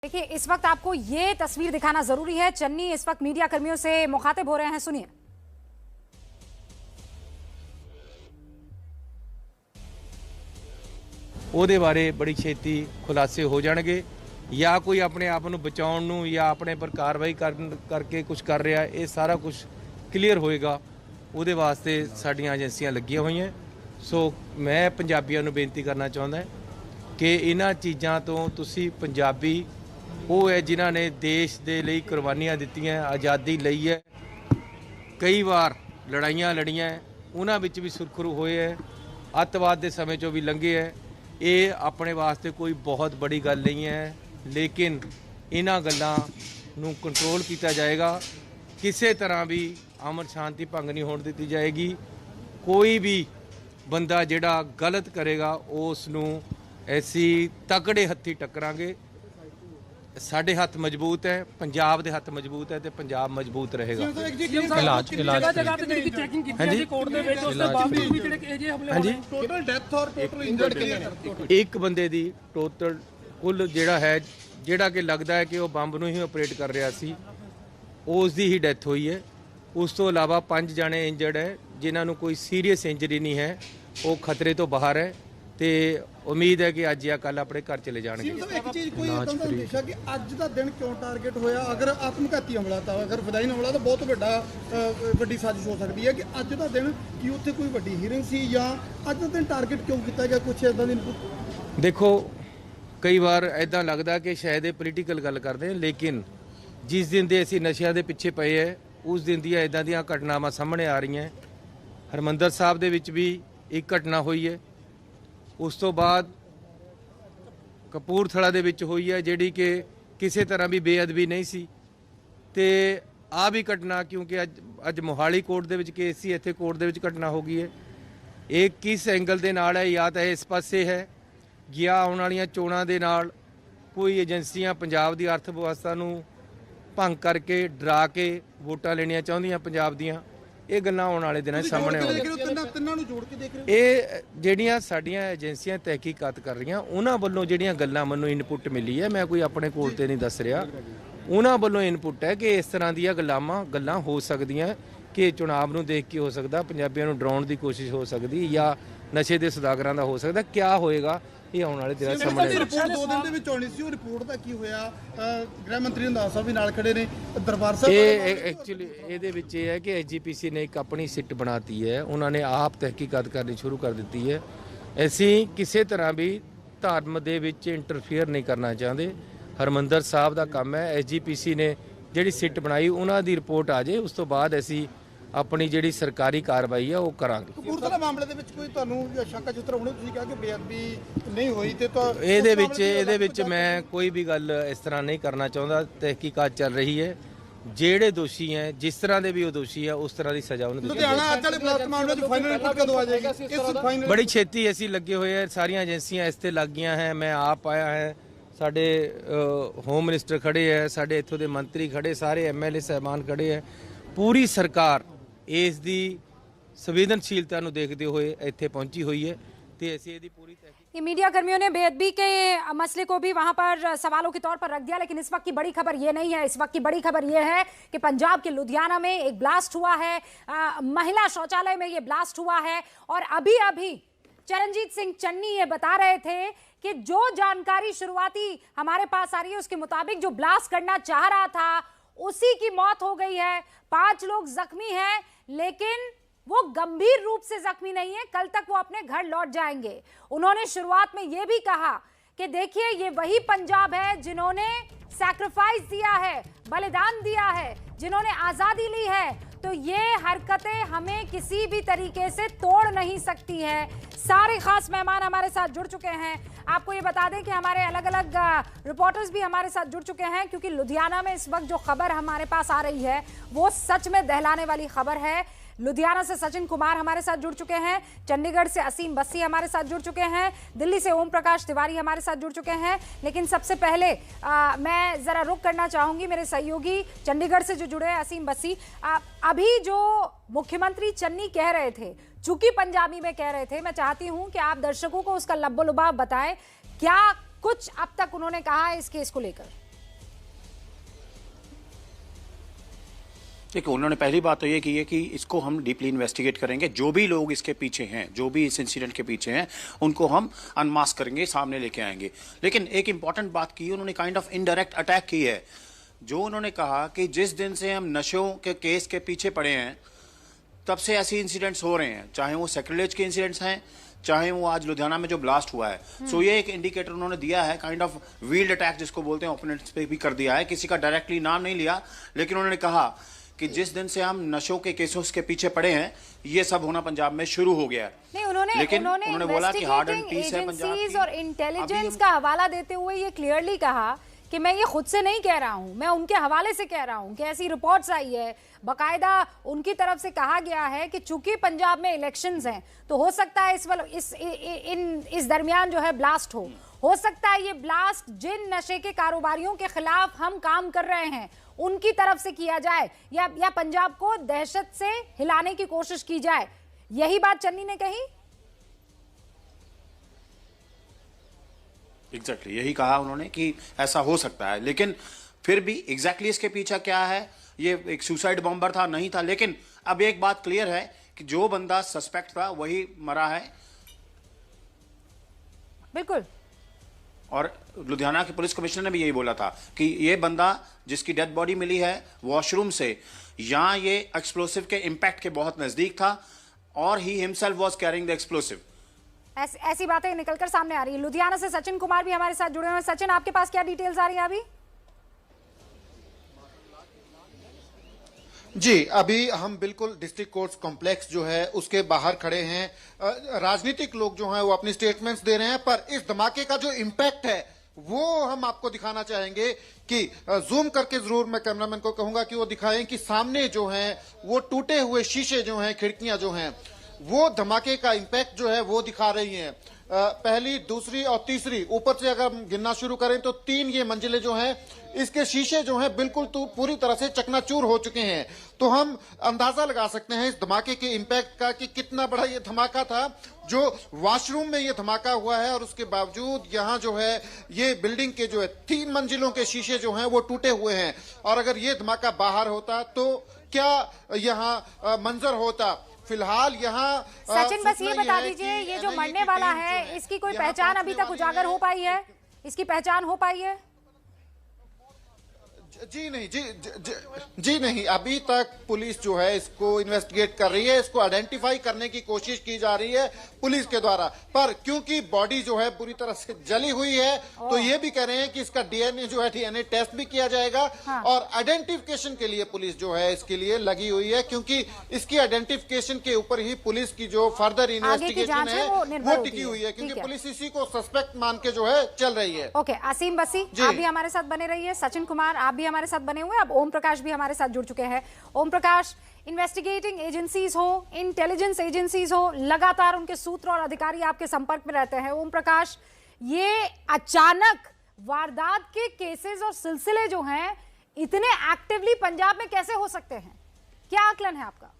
देखिए, इस वक्त आपको ये तस्वीर दिखाना जरूरी है। चन्नी इस वक्त मीडिया कर्मियों से मुखातिब हो रहे हैं, सुनिए। ਉਹਦੇ ਬਾਰੇ ਬੜੀ ਛੇਤੀ ਖੁਲਾਸੇ ਹੋ ਜਾਣਗੇ ਜਾਂ ਕੋਈ ਆਪਣੇ ਆਪ ਨੂੰ ਬਚਾਉਣ ਨੂੰ ਜਾਂ ਆਪਣੇ ਪਰ ਕਾਰਵਾਈ ਕਰਕੇ ਕੁਝ ਕਰ ਰਿਹਾ, ਇਹ ਸਾਰਾ ਕੁਝ ਕਲੀਅਰ ਹੋਏਗਾ। ਉਹਦੇ ਵਾਸਤੇ ਸਾਡੀਆਂ ਏਜੰਸੀਆਂ ਲੱਗੀਆਂ ਹੋਈਆਂ। ਸੋ ਮੈਂ ਪੰਜਾਬੀਆਂ ਨੂੰ ਬੇਨਤੀ ਕਰਨਾ ਚਾਹੁੰਦਾ ਕਿ ਇਹਨਾਂ ਚੀਜ਼ਾਂ ਤੋਂ ਤੁਸੀਂ ਪੰਜਾਬੀ ਉਹ ਹੈ ਜਿਨ੍ਹਾਂ ਨੇ ਦੇਸ਼ ਦੇ ਲਈ ਕੁਰਬਾਨੀਆਂ ਦਿੱਤੀਆਂ, ਆਜ਼ਾਦੀ ਲਈ ਹੈ, ਕਈ ਵਾਰ ਲੜਾਈਆਂ ਲੜੀਆਂ, ਉਹਨਾਂ ਵਿੱਚ ਵੀ ਸੁਰਖਰੂ ਹੋਏ ਹੈ, ਅੱਤਵਾਦ ਦੇ ਸਮੇਂ 'ਚੋਂ ਵੀ ਲੰਘੇ ਹੈ। ਇਹ ਆਪਣੇ ਵਾਸਤੇ ਕੋਈ ਬਹੁਤ ਬੜੀ ਗੱਲ ਨਹੀਂ ਹੈ, ਲੇਕਿਨ ਇਹਨਾਂ ਗੱਲਾਂ ਨੂੰ ਕੰਟਰੋਲ ਕੀਤਾ ਜਾਏਗਾ। ਕਿਸੇ ਤਰ੍ਹਾਂ ਵੀ ਅਮਨ ਸ਼ਾਂਤੀ ਭੰਗ ਨਹੀਂ ਹੋਣ ਦਿੱਤੀ ਜਾਏਗੀ। ਕੋਈ ਵੀ ਬੰਦਾ ਜਿਹੜਾ ਗਲਤ ਕਰੇਗਾ ਉਸ ਨੂੰ ਅਸੀਂ ਤਕੜੇ ਹੱਥੀ ਟੱਕਰਾਂਗੇ। ਸਾਡੇ ਹੱਥ ਮਜ਼ਬੂਤ ਹੈ, ਪੰਜਾਬ ਦੇ ਹੱਥ ਮਜ਼ਬੂਤ ਹੈ ਤੇ ਪੰਜਾਬ ਮਜ਼ਬੂਤ ਰਹੇਗਾ। ਇਲਾਜ ਜਗ੍ਹਾ ਤੇ ਜਿਹੜੀ ਚੈਕਿੰਗ ਕੀਤੀ ਹੈ ਕੋਰਟ ਦੇ ਵਿੱਚ, ਉਸ ਤੋਂ ਬਾਵਜੂਦ ਵੀ ਜਿਹੜੇ ਇਹ ਜੇ ਹਮਲੇ ਹੋਏ, ਟੋਟਲ ਡੈਥ ਔਰ ਟੋਟਲ ਇੰਜਰਡ ਕਿੰਨੇ ਨੇ? ਇੱਕ ਬੰਦੇ ਦੀ ਟੋਟਲ ਕੁੱਲ ਜਿਹੜਾ ਹੈ, ਜਿਹੜਾ ਕਿ ਲੱਗਦਾ ਹੈ ਕਿ ਉਹ ਬੰਬ ਨੂੰ ਹੀ ਆਪਰੇਟ ਕਰ ਰਿਹਾ ਸੀ, ਉਸ ਦੀ ਹੀ ਡੈਥ ਹੋਈ ਹੈ। ਉਸ ਤੋਂ ਇਲਾਵਾ 5 ਜਣੇ ਇੰਜਰਡ ਹੈ, ਜਿਨ੍ਹਾਂ ਨੂੰ ਕੋਈ ਸੀਰੀਅਸ ਇੰਜਰੀ ਨਹੀਂ ਹੈ, ਉਹ ਖਤਰੇ ਤੋਂ ਬਾਹਰ ਹੈ ਤੇ ਉਮੀਦ ਹੈ ਕਿ ਅੱਜ ਜਾਂ ਕੱਲ ਆਪਣੇ ਘਰ ਚਲੇ ਜਾਣਗੇ। ਇੱਕ ਚੀਜ਼ ਕੋਈ ਇਦਾਂ ਦਾ ਦੇਖਿਆ ਕਿ ਅੱਜ ਦਾ ਦਿਨ ਕਿਉਂ ਟਾਰਗੇਟ ਹੋਇਆ? ਅਗਰ ਆਤਮਘਾਤੀ ਹਮਲਾ ਤਾਂ, ਅਗਰ ਫਦਾਈ ਹਮਲਾ ਤਾਂ ਬਹੁਤ ਵੱਡੀ ਸਾਜ਼ਿਸ਼ ਹੋ ਸਕਦੀ ਹੈ ਕਿ ਅੱਜ ਦਾ ਦਿਨ ਕੀ ਉੱਥੇ ਕੋਈ ਵੱਡੀ ਹੀਰਿੰਗ ਸੀ ਜਾਂ ਅੱਜ ਦਾ ਦਿਨ ਟਾਰਗੇਟ ਕਿਉਂ ਕੀਤਾ ਗਿਆ? ਕੁਛ ਇਦਾਂ ਦੀ ਦੇਖੋ, ਕਈ ਵਾਰ ਇਦਾਂ ਲੱਗਦਾ ਕਿ ਸ਼ਾਇਦ ਇਹ ਪੋਲੀਟੀਕਲ ਗੱਲ ਕਰਦੇ ਹਾਂ, ਲੇਕਿਨ ਜਿਸ ਦਿਨ ਦੇ ਅਸੀਂ ਨਸ਼ਿਆਂ ਦੇ ਪਿੱਛੇ ਪਏ ਹੈ ਉਸ ਦਿਨ ਦੀਆਂ ਇਦਾਂ ਦੀਆਂ ਘਟਨਾਵਾਂ ਸਾਹਮਣੇ ਆ ਰਹੀਆਂ। ਹਰਿਮੰਦਰ ਸਾਹਿਬ ਦੇ ਵਿੱਚ ਵੀ ਇੱਕ ਘਟਨਾ ਹੋਈ ਹੈ, ਉਸ ਤੋਂ ਬਾਅਦ ਕਪੂਰਥਲਾ ਦੇ ਵਿੱਚ ਹੋਈ ਹੈ ਜਿਹੜੀ ਕਿ ਕਿਸੇ ਤਰ੍ਹਾਂ ਵੀ ਬੇਅਦਬੀ ਨਹੀਂ ਸੀ। ਤੇ ਆ ਵੀ ਘਟਨਾ, ਕਿਉਂਕਿ ਅੱਜ ਮੋਹਾਲੀ ਕੋਰਟ ਦੇ ਵਿੱਚ ਕੇਸ ਸੀ, ਇੱਥੇ ਕੋਰਟ ਦੇ ਵਿੱਚ ਘਟਨਾ ਹੋ ਗਈ ਹੈ। ਇਹ ਕਿਸ ਐਂਗਲ ਦੇ ਨਾਲ ਹੈ? ਜਾਂ ਤਾਂ ਇਸ ਪਾਸੇ ਹੈ ਜਾਂ ਆਉਣ ਵਾਲੀਆਂ ਚੋਣਾਂ ਦੇ ਨਾਲ ਕੋਈ ਏਜੰਸੀਆਂ ਪੰਜਾਬ ਦੀ ਅਰਥ ਵਿਵਸਥਾ ਨੂੰ ਭੰਗ ਕਰਕੇ ਡਰਾ ਕੇ ਵੋਟਾਂ ਲੈਣੀਆਂ ਚਾਹੁੰਦੀਆਂ ਪੰਜਾਬ ਦੀਆਂ। ਇਹ ਗੱਲਾਂ ਆਉਣ ਵਾਲੇ ਦਿਨਾਂ ਸਾਹਮਣੇ ਆਉਣਗੀਆਂ। ਤਿੰਨਾਂ ਨੂੰ ਜੋੜ ਕੇ ਦੇਖ ਰਹੇ ਹੋ? ਇਹ ਜਿਹੜੀਆਂ ਸਾਡੀਆਂ ਏਜੰਸੀਆਂ ਤਹਿਕੀਕਾਤ ਕਰ ਰਹੀਆਂ, ਉਹਨਾਂ ਵੱਲੋਂ ਜਿਹੜੀਆਂ ਗੱਲਾਂ ਮੈਨੂੰ ਇਨਪੁੱਟ ਮਿਲੀ ਹੈ, ਮੈਂ ਕੋਈ ਆਪਣੇ ਕੋਲ ਤੇ ਨਹੀਂ ਦੱਸ ਰਿਹਾ, ਉਹਨਾਂ ਵੱਲੋਂ ਇਨਪੁੱਟ ਹੈ ਕਿ ਇਸ ਤਰ੍ਹਾਂ ਦੀਆਂ ਗੱਲਾਂ ਹੋ ਸਕਦੀਆਂ ਕਿ ਚੁਣਾਵ ਨੂੰ ਦੇਖ ਕੇ ਹੋ ਸਕਦਾ, ਪੰਜਾਬੀਆਂ ਨੂੰ ਡਰਾਉਣ ਦੀ ਕੋਸ਼ਿਸ਼ ਹੋ ਸਕਦੀ ਜਾਂ ਨਸ਼ੇ ਦੇ ਸੁਦਾਗਰਾਂ ਦਾ ਹੋ ਸਕਦਾ। ਕਿਆ ਹੋਏਗਾ ਇਹ ਆਉਣ ਵਾਲੇ ਦਿਨਾਂ ਸਾਹਮਣੇ ਆਏਗਾ। ਰਿਪੋਰਟ 2 ਦਿਨ ਦੇ ਵਿੱਚ ਆਉਣੀ ਸੀ, ਉਹ ਰਿਪੋਰਟ ਦਾ ਕੀ ਹੋਇਆ? ਗ੍ਰਹਿ ਮੰਤਰੀ ਰੰਧਾਵਾ ਸਾਹਿਬ ਵੀ ਨਾਲ ਖੜੇ ਨੇ, ਦਰਬਾਰ ਸਾਹਿਬ। ਇਹ ਐਕਚੁਅਲੀ ਇਹਦੇ ਵਿੱਚ ਇਹ ਹੈ ਕਿ ਐਸਜੀਪੀਸੀ ਨੇ ਇੱਕ ਆਪਣੀ ਸਿੱਟ ਬਣਾਤੀ ਹੈ, ਉਹਨਾਂ ਨੇ ਆਪ ਤਹਿਕੀਕਾਤ ਕਰਨੀ ਸ਼ੁਰੂ ਕਰ ਦਿੱਤੀ ਹੈ। ਅਸੀਂ ਕਿਸੇ ਤਰ੍ਹਾਂ ਵੀ ਧਰਮ ਦੇ ਵਿੱਚ ਇੰਟਰਫੇਅਰ ਨਹੀਂ ਕਰਨਾ ਚਾਹੁੰਦੇ। ਹਰਿਮੰਦਰ ਸਾਹਿਬ ਦਾ ਕੰਮ ਹੈ, ਐਸਜੀਪੀਸੀ ਨੇ ਜਿਹੜੀ ਸਿੱਟ ਬਣਾਈ ਉਹਨਾਂ ਦੀ ਰਿਪੋਰਟ ਆ ਜਾਏ, ਉਸ ਤੋਂ ਬਾਅਦ ਅਸੀਂ ਆਪਣੀ ਜਿਹੜੀ ਸਰਕਾਰੀ ਕਾਰਵਾਈ ਹੈ ਉਹ ਕਰਾਂਗੇ। ਕਪੂਰਥਲਾ ਮਾਮਲੇ ਦੇ ਵਿੱਚ ਕੋਈ ਤੁਹਾਨੂੰ ਸ਼ੱਕ ਚਿੱਤਰ ਹੋਣੇ? ਤੁਸੀਂ ਕਿਹਾ ਕਿ ਬੇਅਦਬੀ ਨਹੀਂ ਹੋਈ ਤੇ ਤਾਂ ਇਹਦੇ ਵਿੱਚ ਮੈਂ ਕੋਈ ਵੀ ਗੱਲ ਇਸ ਤਰ੍ਹਾਂ ਨਹੀਂ ਕਰਨਾ ਚਾਹੁੰਦਾ। ਤਹਿਕੀਕਾਤ ਚੱਲ ਰਹੀ ਹੈ, ਜਿਹੜੇ ਦੋਸ਼ੀ ਹੈ, ਜਿਸ ਤਰ੍ਹਾਂ ਦੇ ਵੀ ਉਹ ਦੋਸ਼ੀ ਹੈ, ਉਸ ਤਰ੍ਹਾਂ ਦੀ ਸਜ਼ਾ ਉਹਨੂੰ ਦਿੱਤੀ ਜਾਏਗੀ। ਲੁਧਿਆਣਾ ਅੱਜ ਵਾਲੇ ਬਲਾਸਟ ਮਾਮਲੇ ਦੀ ਫਾਈਨਲ ਰਿਪੋਰਟ ਕਦੋਂ ਆ ਜਾਏਗੀ? ਇਸ ਫਾਈਨਲ ਬੜੀ ਛੇਤੀ ਅਸੀਂ ਲੱਗੇ ਹੋਏ ਹੈ, ਸਾਰੀਆਂ ਏਜੰਸੀਆਂ ਇਸ ਤੇ ਲੱਗ ਗਈਆਂ ਹੈ। ਮੈਂ ਆਪ ਆਇਆ ਹੈ, ਸਾਡੇ ਹੋਮ ਮਿਨਿਸਟਰ ਖੜੇ ਹੈ, ਸਾਡੇ ਇੱਥੋਂ ਦੇ ਮੰਤਰੀ ਖੜੇ, ਸਾਰੇ ਐਮਐਲਏ ਸਾਹਿਬਾਨ ਖੜੇ ਹੈ। ਪੂਰੀ ਸਰਕਾਰ ਇਸ ਦੀ संवेदनशीलता ਨੂੰ देखते हुए ਇੱਥੇ पहुंची हुई है तो ऐसी यदि पूरी ये मीडिया कर्मियों ने बेअदबी के मसले को भी वहां पर सवालों के तौर पर रख दिया। लेकिन इस वक्त की बड़ी खबर ये नहीं है। इस वक्त की बड़ी खबर ये है कि पंजाब के लुधियाना में एक ब्लास्ट हुआ है, महिला शौचालय में ये ब्लास्ट हुआ है। और अभी अभी चरणजीत सिंह चन्नी ये बता रहे थे कि जो जानकारी शुरुआती हमारे पास आ रही है उसके मुताबिक जो ब्लास्ट करना चाह रहा था उसी की मौत हो गई है। 5 लोग जख्मी हैं, लेकिन वो गंभीर रूप से जख्मी नहीं है। कल तक वो अपने घर लौट जाएंगे। उन्होंने शुरुआत में ये भी कहा कि देखिए ये वही पंजाब है जिन्होंने सैक्रिफाइस दिया है, बलिदान दिया है, जिन्होंने आजादी ली है। तो ये हरकतें हमें किसी भी तरीके से तोड़ नहीं सकती है। सारे खास मेहमान हमारे साथ जुड़ चुके हैं। आपको ये बता दें कि हमारे अलग अलग रिपोर्टर्स भी हमारे साथ जुड़ चुके हैं, क्योंकि लुधियाना में इस वक्त जो खबर हमारे पास आ रही है वो सच में दहलाने वाली खबर है। लुधियाना से सचिन कुमार हमारे साथ जुड़ चुके हैं, चंडीगढ़ से असीम बस्सी हमारे साथ जुड़ चुके हैं, दिल्ली से ओम प्रकाश तिवारी हमारे साथ जुड़ चुके हैं। लेकिन सबसे पहले मैं जरा रुक करना चाहूंगी मेरे सहयोगी चंडीगढ़ से जो जुड़े हैं असीम बस्सी। अभी जो मुख्यमंत्री चन्नी कह रहे थे, चूंकि पंजाबी में कह रहे थे, मैं चाहती हूं कि आप दर्शकों को उसका लब्बो लुबाब बताएं। क्या कुछ अब तक उन्होंने कहा है इस केस को लेकर? देखिए, उन्होंने पहली बात तो ये की है कि इसको हम डीपली इन्वेस्टिगेट करेंगे, जो भी लोग इसके पीछे हैं, जो भी इस इंसिडेंट के पीछे हैं, उनको हम अनमास्क करेंगे, सामने लेके आएंगे। लेकिन एक इंपॉर्टेंट बात की, उन्होंने काइंड ऑफ इनडायरेक्ट अटैक की है। जो उन्होंने कहा कि जिस दिन से हम नशों के केस के पीछे पड़े हैं, तब से ऐसे इंसिडेंट्स हो रहे हैं, चाहे वो सैक्रिलेज के इंसिडेंट्स हैं, चाहे वो आज लुधियाना में जो ब्लास्ट हुआ है। सो ये एक इंडिकेटर उन्होंने दिया है, काइंड ऑफ व्हील्ड अटैक जिसको बोलते हैं, ओपोनेंट्स पे भी कर दिया है। किसी का डायरेक्टली नाम नहीं लिया, लेकिन उन्होंने कहा कि जिस दिन से हम नशों के केसों के पीछे पड़े हैं, ये सब होना पंजाब में शुरू हो गया है। नहीं, उन्होंने बोला कि हार्ड एंड पीस है पंजाब की। और इंटेलिजेंस का हवाला देते हुए ये क्लियरली कहा कि मैं ये खुद से नहीं कह रहा हूं, मैं उनके हवाले से कह रहा हूं कि ऐसी रिपोर्ट्स आई है, बकायदा उनकी तरफ से कहा गया है कि चूंकि पंजाब में इलेक्शंस हैं, तो हो सकता है इस दरमियान जो है ब्लास्ट हो सकता है ये ब्लास्ट जिन नशे के कारोबारियों के खिलाफ हम काम कर रहे हैं उनकी तरफ से किया जाए, या पंजाब को दहशत से हिलाने की कोशिश की जाए। यही बात चन्नी ने कही। एग्जैक्टली यही कहा उन्होंने कि ऐसा हो सकता है, लेकिन फिर भी एग्जैक्टली इसके पीछे क्या है, ये एक सुसाइड बॉम्बर था नहीं था। लेकिन अब एक बात क्लियर है कि जो बंदा सस्पेक्ट था वही मरा है। बिल्कुल। और लुधियाना के पुलिस कमिश्नर ने भी यही बोला था कि ये बंदा जिसकी डेड बॉडी मिली है वॉशरूम से, यहाँ ये एक्सप्लोसिव के इंपैक्ट के बहुत नजदीक था, और he himself was carrying the explosive. ऐसी बातें निकलकर सामने आ रही है। लुधियाना से सचिन कुमार भी हमारे साथ जुड़े हुए हैं। सचिन, आपके पास क्या डिटेल्स आ रही है अभी? जी, अभी हम बिल्कुल डिस्ट्रिक्ट कोर्ट्स कॉम्प्लेक्स जो है उसके बाहर खड़े हैं। राजनीतिक लोग जो हैं वो अपनी स्टेटमेंट्स दे रहे हैं, पर इस धमाके का जो इम्पैक्ट है वो हम आपको दिखाना चाहेंगे कि जूम करके जरूर मैं कैमरामैन को कहूंगा कि वो दिखाएं कि सामने जो हैं वो टूटे हुए शीशे जो हैं, खिड़कियां जो हैं, वो धमाके का इम्पैक्ट जो है वो दिखा रही हैं। पहली, दूसरी और तीसरी, ऊपर से अगर हम गिनना शुरू करें तो 3 ये मंजिलें जो हैं, इसके शीशे जो हैं बिल्कुल तो पूरी तरह से चकनाचूर हो चुके हैं। तो हम अंदाजा लगा सकते हैं इस धमाके के इम्पैक्ट का कि कितना बड़ा ये धमाका था। जो वॉशरूम में ये धमाका हुआ है और उसके बावजूद यहाँ जो है ये बिल्डिंग के जो है 3 मंजिलों के शीशे जो हैं वो टूटे हुए हैं। और अगर ये धमाका बाहर होता तो क्या यहाँ मंजर होता। फिलहाल यहाँ सचिन बस ये बता दीजिए, ये जो मरने वाला है इसकी कोई पहचान अभी तक उजागर हो पाई है? इसकी पहचान हो पाई है? जी नहीं, अभी तक पुलिस जो है इसको इन्वेस्टिगेट कर रही है, इसको आइडेंटिफाई करने की कोशिश की जा रही है पुलिस के द्वारा। पर क्योंकि बॉडी जो है पूरी तरह से जली हुई है, तो ये भी कह रहे हैं कि इसका डीएनए जो है डीएनए टेस्ट भी किया जाएगा। हाँ। और आइडेंटिफिकेशन के लिए पुलिस जो है इसके लिए लगी हुई है, क्योंकि इसकी आइडेंटिफिकेशन के ऊपर ही पुलिस की जो फर्दर इन्वेस्टिगेशन है वो टिकी हुई है, क्योंकि पुलिस इसी को सस्पेक्ट मान के जो है चल रही है। ओके, असीम बसी आप भी हमारे साथ बने रहिए, सचिन कुमार आप भी हमारे साथ बने हुए। अब ओम प्रकाश भी हमारे साथ जुड़ चुके हैं। ओम प्रकाश, इन्वेस्टिगेटिंग एजेंसीज हो, इंटेलिजेंस एजेंसीज हो, लगातार उनके सूत्र और अधिकारी आपके संपर्क में रहते हैं। ओम प्रकाश, ये अचानक वारदात के केसेस और सिलसिले जो हैं इतने एक्टिवली पंजाब में कैसे हो सकते हैं? क्या आकलन है आपका?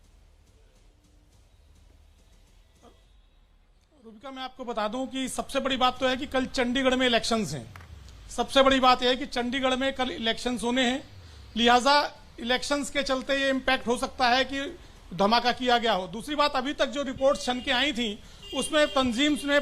रूबिका, मैं आपको बता दूं कि सबसे बड़ी बात तो है कि कल चंडीगढ़ में इलेक्शंस हैं। सबसे बड़ी बात यह है कि चंडीगढ़ में कल इलेक्शंस होने हैं, लिहाजा इलेक्शंस के चलते ये इम्पैक्ट हो सकता है कि धमाका किया गया हो। दूसरी बात, अभी तक जो रिपोर्ट्स छन के आई थी उसमें तंजीम्स ने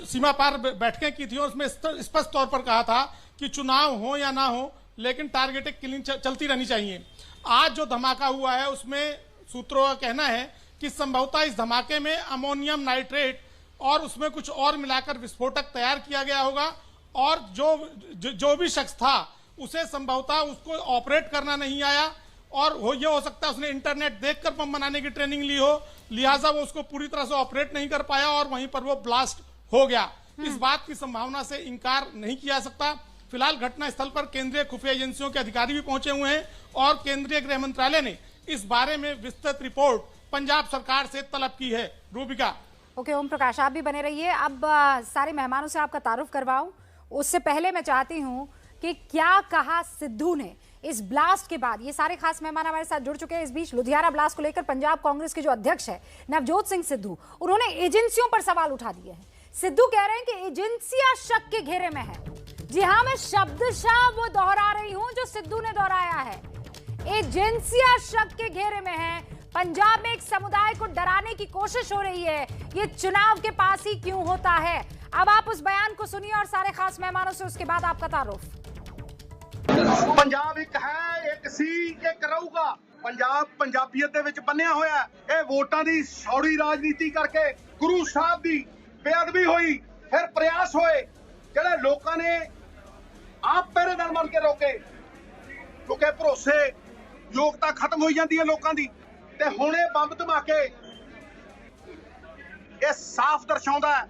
सीमा पार बैठकें की थी और उसमें स्पष्ट तौर पर कहा था कि चुनाव हो या ना हो, लेकिन टारगेटेड किलिंग चलती रहनी चाहिए। आज जो धमाका हुआ है उसमें सूत्रों का कहना है कि संभवतः इस धमाके में अमोनियम नाइट्रेट और उसमें कुछ और मिलाकर विस्फोटक तैयार किया गया होगा, और जो भी शख्स था उसे संभवतः उसको ऑपरेट करना नहीं आया, और ये हो सकता है उसने इंटरनेट देखकर बम बनाने की ट्रेनिंग ली हो, लिहाजा वो उसको पूरी तरह से ऑपरेट नहीं कर पाया और वहीं पर वो ब्लास्ट हो गया। इस बात की संभावना से इनकार नहीं किया सकता। फिलहाल घटनास्थल पर केंद्रीय खुफिया एजेंसियों के अधिकारी भी पहुंचे हुए हैं और केंद्रीय गृह मंत्रालय ने इस बारे में विस्तृत रिपोर्ट पंजाब सरकार से तलब की है। रूबिका। ओके, ओम प्रकाश आप भी बने रहिए। अब सारे मेहमानों से आपका तारुफ करवाऊं, उससे पहले मैं चाहती हूं कि क्या कहा सिद्धू ने इस ब्लास्ट के बाद। ये सारे खास मेहमान हमारे साथ जुड़ चुके हैं। इस बीच लुधियाना ब्लास्ट को लेकर पंजाब कांग्रेस के जो अध्यक्ष है नवजोत सिंह सिद्धू, उन्होंने एजेंसियों पर सवाल उठा दिए हैं। सिद्धू कह रहे हैं कि एजेंसियां शक के घेरे में है। जी हां, मैं शब्दशः वो दोहरा रही हूं जो सिद्धू ने दोहराया है। एजेंसियां शक के घेरे में हैं। पंजाब में एक समुदाय को डराने की कोशिश हो रही है। ये चुनाव के पास ही क्यों होता है? अब आप उस बयान को सुनिए और सारे खास मेहमानों से उसके बाद आपका तारुफ। ਪੰਜਾਬ ਇੱਕ ਹੈ, ਇੱਕ ਸੀ, ਇੱਕ ਰਹੂਗਾ। ਪੰਜਾਬ ਪੰਜਾਬੀਅਤ ਦੇ ਵਿੱਚ ਬੰਨਿਆ ਹੋਇਆ ਹੈ। ਇਹ ਵੋਟਾਂ ਦੀ ਸੌੜੀ ਰਾਜਨੀਤੀ ਕਰਕੇ ਗੁਰੂ ਸਾਹਿਬ ਦੀ ਬੇਅਦਬੀ ਹੋਈ, ਫਿਰ ਪ੍ਰਯਾਸ ਹੋਏ ਜਿਹੜੇ ਲੋਕਾਂ ਨੇ ਆਪ ਪਹਿਰੇਦਾਰ ਬਣ ਕੇ ਰੋਕੇ, ਕਿਉਂਕਿ ਭਰੋਸੇ ਯੋਗਤਾ ਖਤਮ ਹੋਈ ਜਾਂਦੀ ਹੈ ਲੋਕਾਂ ਦੀ। ਤੇ ਹੁਣ ਇਹ ਬੰਬ ਧਮਾਕੇ ਇਹ ਸਾਫ਼ ਦਰਸਾਉਂਦਾ ਹੈ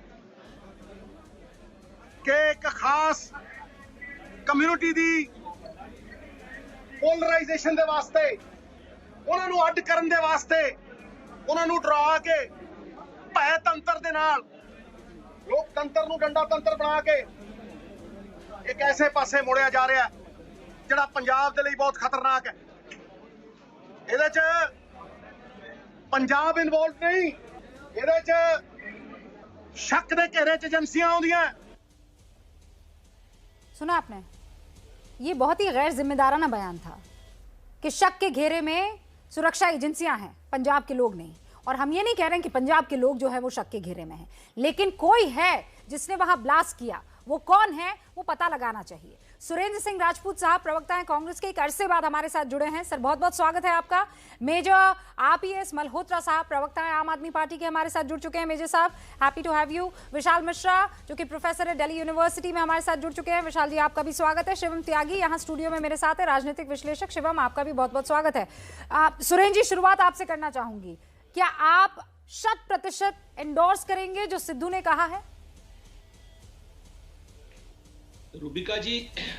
ਕਿ ਇੱਕ ਖਾਸ ਕਮਿਊਨਿਟੀ ਦੀ पोलराइजेशन ਦੇ ਵਾਸਤੇ, ਉਹਨਾਂ ਨੂੰ ਅੱਡ ਕਰਨ ਦੇ ਵਾਸਤੇ, ਉਹਨਾਂ ਨੂੰ ਡਰਾ ਕੇ ਭੈ ਤੰਤਰ ਦੇ ਨਾਲ ਲੋਕਤੰਤਰ ਨੂੰ ਡੰਡਾ ਤੰਤਰ ਬਣਾ ਕੇ ਇੱਕ ਐਸੇ ਪਾਸੇ ਮੋੜਿਆ ਜਾ ਰਿਹਾ ਜਿਹੜਾ ਪੰਜਾਬ ਦੇ ਲਈ ਬਹੁਤ ਖਤਰਨਾਕ ਹੈ। ਇਹਦੇ 'ਚ ਪੰਜਾਬ ਇਨਵੋਲਵ ਨਹੀਂ, ਇਹਦੇ 'ਚ ਸ਼ੱਕ ਦੇ ਘੇਰੇ 'ਚ ਏਜੰਸੀਆਂ ਆਉਂਦੀਆਂ। सुना आपने? ये बहुत ही गैर जिम्मेदाराना बयान था कि शक के घेरे में सुरक्षा एजेंसियां हैं, पंजाब के लोग नहीं। और हम ये नहीं कह रहे हैं कि पंजाब के लोग जो है वो शक के घेरे में हैं, लेकिन कोई है जिसने वहां ब्लास्ट किया। वो कौन है वो पता लगाना चाहिए। सुरेंद्र सिंह राजपूत साहब प्रवक्ता हैं कांग्रेस के, एक अरसे बाद हमारे साथ जुड़े हैं। सर बहुत बहुत स्वागत है आपका। मेजर RPS मल्होत्रा साहब प्रवक्ता हैं आम आदमी पार्टी के, हमारे साथ जुड़ चुके हैं। मेजर साहब happy to have you. Vishal Mishra जो कि प्रोफेसर है दिल्ली यूनिवर्सिटी में, हमारे साथ जुड़ चुके हैं। विशाल जी आपका भी स्वागत है। शिवम त्यागी यहाँ स्टूडियो में मेरे साथ है, राजनीतिक विश्लेषक। शिवम आपका भी बहुत बहुत स्वागत है। सुरेंद्र जी शुरुआत आपसे करना चाहूंगी, क्या आप 100% एंडोर्स करेंगे जो सिद्धू ने कहा है? रूबिका जी,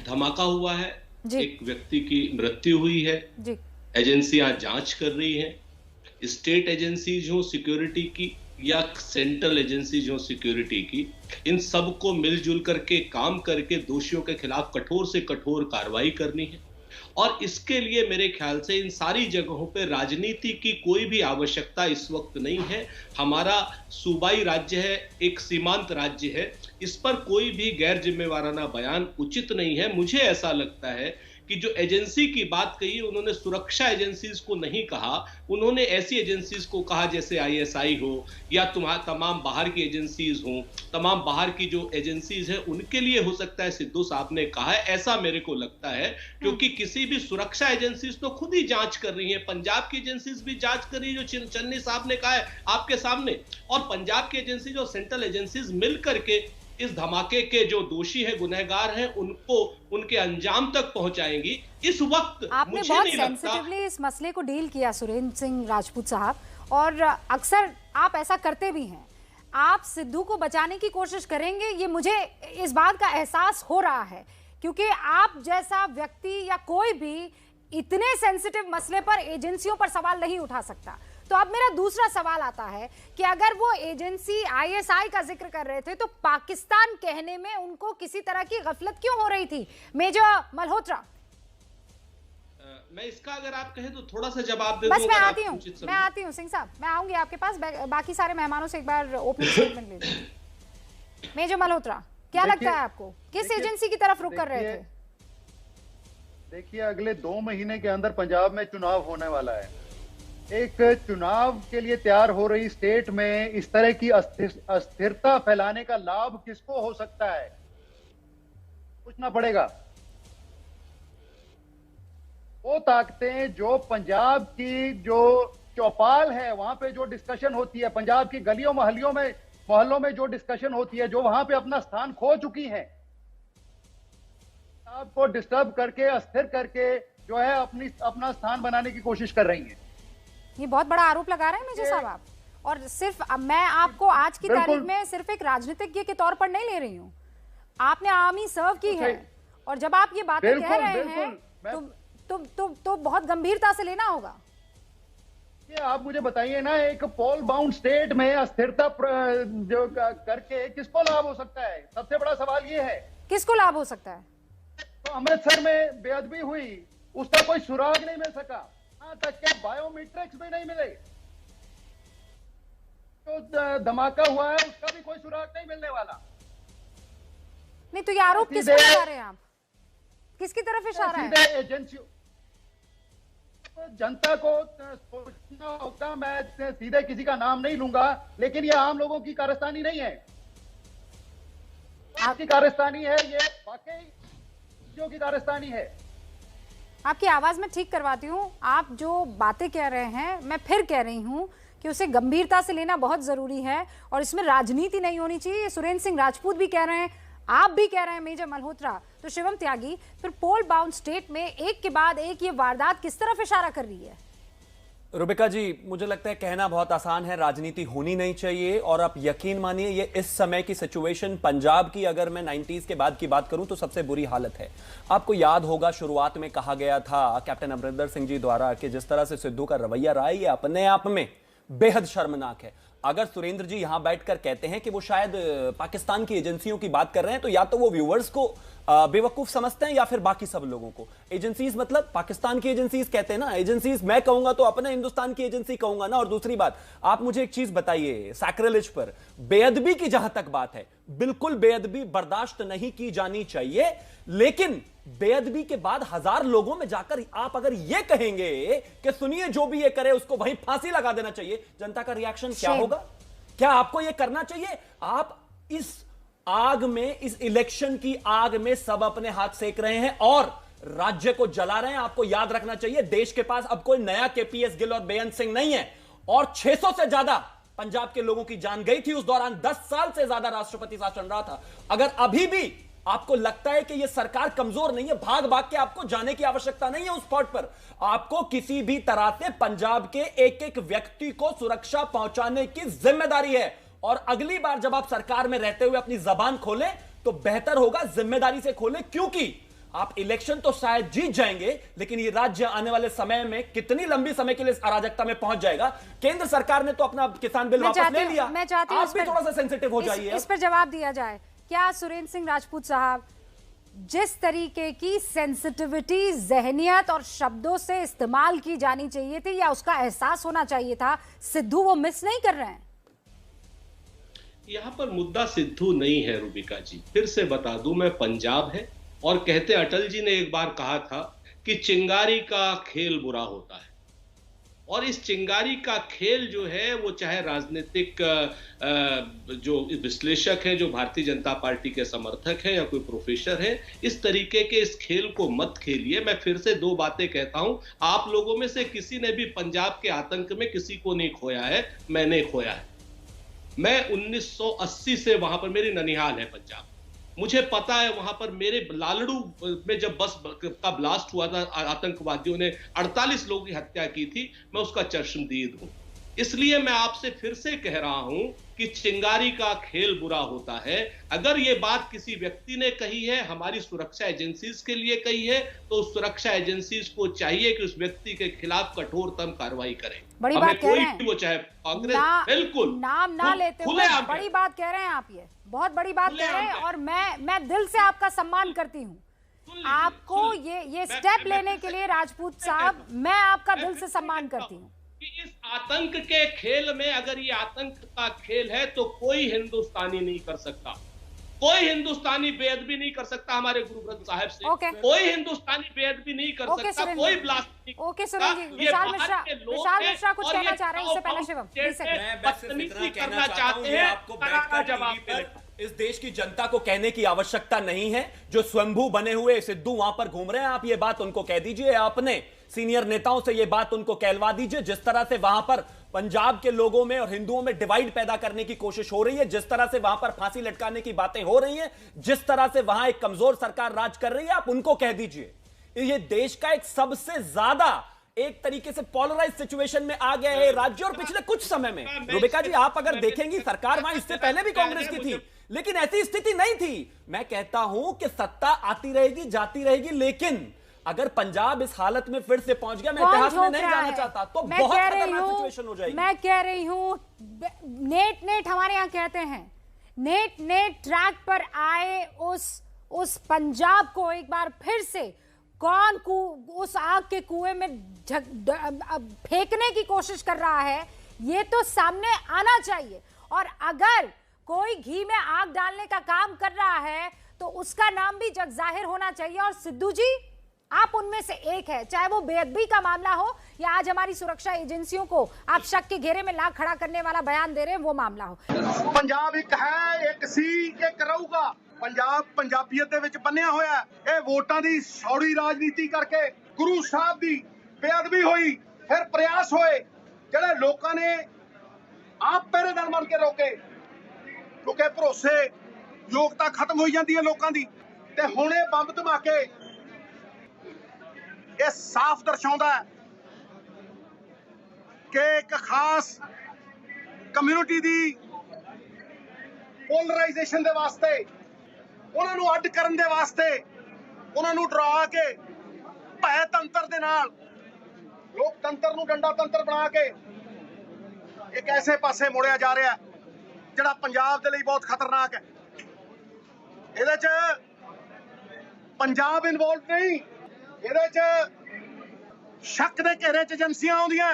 धमाका हुआ है जी। एक व्यक्ति की मृत्यु हुई है जी। एजेंसियां जांच कर रही हैं। स्टेट एजेंसीज हो सिक्योरिटी की या सेंट्रल एजेंसीज हो सिक्योरिटी की, इन सबको मिलजुल करके काम करके दोषियों के खिलाफ कठोर से कठोर कार्रवाई करनी है। और इसके लिए मेरे ख्याल से इन सारी जगहों पे राजनीति की कोई भी आवश्यकता इस वक्त नहीं है। हमारा सूबाई राज्य है, एक सीमांत राज्य है, इस पर कोई भी गैर जिम्मेवाराना बयान उचित नहीं है। मुझे ऐसा लगता है कि जो एजेंसी की बात कही, उन्होंने सुरक्षा एजेंसीज को नहीं कहा, उन्होंने ऐसी एजेंसीज को कहा जैसे ISI हो या तमाम बाहर की एजेंसीज हो। तमाम बाहर की जो एजेंसीज हैं उनके लिए हो सकता है सिद्धू साहब ने कहा है, ऐसा मेरे को लगता है। क्योंकि किसी भी सुरक्षा एजेंसीज तो खुद ही जांच कर रही है, पंजाब की एजेंसीज भी जांच कर रही है जो चन्नी साहब ने कहा है आपके सामने, और पंजाब की एजेंसीज और सेंट्रल एजेंसीज मिल करके इस धमाके के जो दोषी है, गुनहगार हैं, उनको उनके अंजाम तक पहुंचाएंगी। इस वक्त आपने मुझे बहुत नहीं लगता सेंसिटिवली इस मसले को डील किया सुरेंद्र सिंह राजपूत साहब, और अक्सर आप ऐसा करते भी हैं। आप सिद्धू को बचाने की कोशिश करेंगे, ये मुझे इस बात का एहसास हो रहा है, क्योंकि आप जैसा व्यक्ति या कोई भी इतने सेंसिटिव मसले पर एजेंसियों पर सवाल नहीं उठा सकता। तो अब मेरा दूसरा सवाल आता है कि अगर वो एजेंसी ISI का जिक्र कर रहे थे तो पाकिस्तान कहने में उनको किसी तरह की गफलत क्यों हो रही थी? मेजर मल्होत्रा, मैं इसका अगर आप कहें तो थोड़ा सा जवाब दे बस दूं। मैं आती हूँ सिंह साहब, मैं आऊंगी आपके पास। बाकी सारे मेहमानों से एक बार ओपनिंग स्टेटमेंट ले लीजिए। मेजर मल्होत्रा, क्या लगता है आपको, किस एजेंसी की तरफ रुख कर रहे थे? देखिए, अगले 2 महीने के अंदर पंजाब में चुनाव होने वाला है। एक चुनाव के लिए तैयार हो रही स्टेट में इस तरह की अस्थिरता फैलाने का लाभ किसको हो सकता है, पूछना पड़ेगा। वो ताकतें जो पंजाब की जो चौपाल है, वहां पे जो डिस्कशन होती है, पंजाब की गलियों मोहल्लों में जो डिस्कशन होती है, जो वहां पे अपना स्थान खो चुकी है, आपको डिस्टर्ब करके, अस्थिर करके जो है अपना स्थान बनाने की कोशिश कर रही है। ये बहुत बड़ा आरोप लगा रहे हैं मेजर साहब आप। और सिर्फ मैं आपको आज की तारीख में सिर्फ एक राजनीतिज्ञ के तौर पर नहीं ले रही हूँ, आपने आर्मी सर्व की है, और जब आप ये बातें कह रहे हैं तो बहुत गंभीरता से लेना होगा। ये आप मुझे बताइए ना, एक पोल बाउंड स्टेट में अस्थिरता जो करके किसको लाभ हो सकता है? सबसे बड़ा सवाल ये है, किसको लाभ हो सकता है? तो अमृतसर में बेअदबी हुई, उसका कोई सुराग नहीं मिल सका, यहाँ तक के बायोमेट्रिक्स भी नहीं मिले। तो धमाका हुआ है, उसका भी कोई सुराग नहीं मिलने वाला। नहीं तो ये आरोप किस पर लगा रहे हैं आप, किसकी तरफ इशारा है? एजेंसियों जनता को सोचना होगा। मैं सीधे किसी का नाम नहीं लूंगा, लेकिन ये आम लोगों की कारस्तानी नहीं है, आपकी कारस्तानी है, ये वाकई जो की कारस्तानी है। आपकी आवाज में ठीक करवाती हूँ। आप जो बातें कह रहे हैं, मैं फिर कह रही हूँ कि उसे गंभीरता से लेना बहुत जरूरी है और इसमें राजनीति नहीं होनी चाहिए। सुरेंद्र सिंह राजपूत भी कह रहे हैं, आप भी कह रहे हैं, मेजर मल्होत्रा। तो शिवम त्यागी, फिर पोल बाउंड स्टेट में एक के बाद एक ये वारदात किस तरफ इशारा कर रही है? रुबिका जी, मुझे लगता है कहना बहुत आसान है, राजनीति होनी नहीं चाहिए। और आप यकीन मानिए, ये इस समय की सिचुएशन पंजाब की, अगर मैं 90s के बाद की बात करूं तो सबसे बुरी हालत है। आपको याद होगा शुरुआत में कहा गया था कैप्टन अमरिंदर सिंह जी द्वारा कि जिस तरह से सिद्धू का रवैया रहा है, ये अपने आप में बेहद शर्मनाक है। अगर सुरेंद्र जी यहां बैठकर कहते हैं कि वो शायद पाकिस्तान की एजेंसियों की बात कर रहे हैं, तो या तो वो व्यूअर्स को बेवकूफ समझते हैं या फिर बाकी सब लोगों को। एजेंसीज मतलब पाकिस्तान की एजेंसीज कहते हैं ना, एजेंसीज मैं कहूंगा तो अपने हिंदुस्तान की एजेंसी कहूंगा ना। और दूसरी बात, आप मुझे एक चीज बताइए, सैक्रिलेज पर बेअदबी की जहां तक बात है, बिल्कुल बेअदबी बर्दाश्त नहीं की जानी चाहिए, लेकिन बेअदबी के बाद 1000 लोगों में जाकर आप अगर यह कहेंगे कि सुनिए जो भी ये करे उसको वहीं फांसी लगा देना चाहिए, जनता का रिएक्शन क्या होगा? क्या आपको यह करना चाहिए? आप इस आग में, इस इलेक्शन की आग में सब अपने हाथ सेक रहे हैं और राज्य को जला रहे हैं। आपको याद रखना चाहिए, देश के पास अब कोई नया केपीएस गिल और बेअंत सिंह नहीं है और 600 से ज्यादा पंजाब के लोगों की जान गई थी उस दौरान। 10 साल से ज्यादा राष्ट्रपति शासन रहा था। अगर अभी भी आपको लगता है कि यह सरकार कमजोर नहीं है, भाग भाग के आपको जाने की आवश्यकता नहीं है उस स्पॉट पर। आपको किसी भी तरह से पंजाब के एक एक व्यक्ति को सुरक्षा पहुंचाने की जिम्मेदारी है। और अगली बार जब आप सरकार में रहते हुए अपनी जबान खोलें तो बेहतर होगा जिम्मेदारी से खोलें, क्योंकि आप इलेक्शन तो शायद जीत जाएंगे, लेकिन ये राज्य आने वाले समय में कितनी लंबी समय के लिए इस अराजकता में पहुंच जाएगा। केंद्र सरकार ने तो अपना किसान बिल वापस ले लिया, आप भी थोड़ा सा सेंसिटिव हो जाइए। इस पर जवाब दिया जाए। क्या सुरेंद्र सिंह राजपूत साहब, जिस तरीके की सेंसिटिविटी, जहनियत और शब्दों से इस्तेमाल की जानी चाहिए थी या उसका एहसास होना चाहिए था, सिद्धू वो मिस नहीं कर रहे हैं? यहां पर मुद्दा सिद्धू नहीं है रुबिका जी, फिर से बता दूं, मैं पंजाब है और कहते अटल जी ने एक बार कहा था कि चिंगारी का खेल बुरा होता है। और इस चिंगारी का खेल जो है वो चाहे राजनीतिक जो विश्लेषक हैं, जो भारतीय जनता पार्टी के समर्थक हैं या कोई प्रोफेसर है, इस तरीके के इस खेल को मत खेलिए। मैं फिर से 2 बातें कहता हूं, आप लोगों में से किसी ने भी पंजाब के आतंक में किसी को नहीं खोया है, मैंने खोया है। मैं 1980 से वहां पर, मेरी ननिहाल है पंजाब, मुझे पता है वहां पर मेरे लालड़ू में जब बस का ब्लास्ट हुआ था, आतंकवादियों ने 48 लोगों की हत्या की थी, मैं उसका चश्मदीद हूं। इसलिए मैं आपसे फिर से कह रहा हूं कि चिंगारी का खेल बुरा होता है। अगर ये बात किसी व्यक्ति ने कही है, हमारी सुरक्षा एजेंसीज के लिए कही है, तो उस सुरक्षा एजेंसीज को चाहिए कि उस व्यक्ति के खिलाफ कठोरतम कार्रवाई करें। बड़ी बात कह रहे हैं, वो चाहे कांग्रेस, बिल्कुल नाम ना लेते हुए बड़ी बात कह रहे हैं आप, ये बहुत बड़ी बात कह रहे हैं और मैं दिल से आपका सम्मान करती हूँ। आपको ये स्टेप लेने के लिए राजपूत साहब, मैं आपका दिल से सम्मान करती हूँ कि इस आतंक के खेल में, अगर ये आतंक का खेल है तो कोई हिंदुस्तानी नहीं कर सकता, कोई हिंदुस्तानी बेअदबी नहीं कर सकता हमारे गुरु ग्रंथ साहिब से, कोई हिंदुस्तानी बेअदबी नहीं कर सकता, कोई ब्लास्ट नहीं कर सकता। विशाल मिश्रा कुछ कहना चाह रहे हैं, इससे पहले शिवम बदतमीजी करना चाहते हैं, आपको जवाब इस देश की जनता को कहने की आवश्यकता नहीं है। जो स्वयंभू बने हुए सिद्धू वहां पर घूम रहे हैं, आप ये बात उनको कह दीजिए, अपने सीनियर नेताओं से ये बात उनको कहलवा दीजिए। जिस तरह से वहां पर पंजाब के लोगों में और हिंदुओं में डिवाइड पैदा करने की कोशिश हो रही है, जिस तरह से वहां पर फांसी लटकाने की बातें हो रही हैं, जिस तरह से वहां एक कमजोर सरकार राज कर रही है, आप उनको कह दीजिए। ये देश का एक सबसे ज्यादा एक तरीके से पोलराइज सिचुएशन में आ गया है राज्य। और पिछले कुछ समय में रुबिका जी, आप अगर देखेंगी, सरकार वहां इससे पहले भी कांग्रेस की थी, लेकिन ऐसी स्थिति नहीं थी। मैं कहता हूं कि सत्ता आती रहेगी, जाती रहेगी, लेकिन अगर पंजाब इस हालत में फिर से पहुंच गया, मैं इतिहास में नहीं जाना चाहता, तो बहुत खतरनाक सिचुएशन हो जाएगी। मैं कह रही हूं, नेट हमारे यहां कहते हैं, नेट ट्रैक पर आए उस पंजाब को एक बार फिर से कौन उस आग के कुएं में फेंकने की कोशिश कर रहा है, ये तो सामने आना चाहिए। और अगर कोई घी में आग डालने का काम कर रहा है तो उसका नाम भी जग जाहिर होना चाहिए। और सिद्धू जी, आप उनमें से एक है, चाहे वो बेअदबी का मामला हो या आज हमारी सुरक्षा एजेंसियों को आप शक के घेरे में ला खड़ा करने वाला बयान दे रहे हैं वो मामला हो। पंजाब एक है, एक सी, एक रहूगा। पंजाब पंजाबीयत ਦੇ ਵਿੱਚ ਬੰਨਿਆ ਹੋਇਆ ਹੈ। ਇਹ ਵੋਟਾਂ ਦੀ ਸੌੜੀ ਰਾਜਨੀਤੀ ਕਰਕੇ ਗੁਰੂ ਸਾਹਿਬ ਦੀ ਬੇਅਦਬੀ ਹੋਈ, ਫਿਰ ਪ੍ਰਯਾਸ ਹੋਏ ਜਿਹੜੇ ਲੋਕਾਂ ਨੇ ਆਪ ਪਹਿਰੇਦਾਰ ਬਣ ਕੇ ਰੋਕੇ, ਕਿਉਂਕਿ ਭਰੋਸੇ ਯੋਗਤਾ ਖਤਮ ਹੋਈ ਜਾਂਦੀ ਹੈ ਲੋਕਾਂ ਦੀ। ਤੇ ਹੁਣ ਇਹ ਬੰਬ ਧਮਾਕੇ ਇਹ ਸਾਫ਼ ਦਰਸਾਉਂਦਾ ਹੈ ਕਿ ਇੱਕ ਖਾਸ ਕਮਿਊਨਿਟੀ ਦੀ ਪੋਲਰਾਈਜੇਸ਼ਨ ਦੇ ਵਾਸਤੇ, ਉਹਨਾਂ ਨੂੰ ਅੱਡ ਕਰਨ ਦੇ ਵਾਸਤੇ, ਉਹਨਾਂ ਨੂੰ ਡਰਾ ਕੇ ਭੈ ਤੰਤਰ ਦੇ ਨਾਲ ਲੋਕਤੰਤਰ ਨੂੰ ਡੰਡਾ ਤੰਤਰ ਬਣਾ ਕੇ ਇੱਕ ਐਸੇ ਪਾਸੇ ਮੋੜਿਆ ਜਾ ਰਿਹਾ ਜਿਹੜਾ ਪੰਜਾਬ ਦੇ ਲਈ ਬਹੁਤ ਖਤਰਨਾਕ ਹੈ। ਇਹਦੇ 'ਚ ਪੰਜਾਬ ਇਨਵੋਲਵ ਨਹੀਂ, ਇਹਦੇ 'ਚ ਸ਼ੱਕ ਦੇ ਘੇਰੇ 'ਚ ਏਜੰਸੀਆਂ ਆਉਂਦੀਆਂ।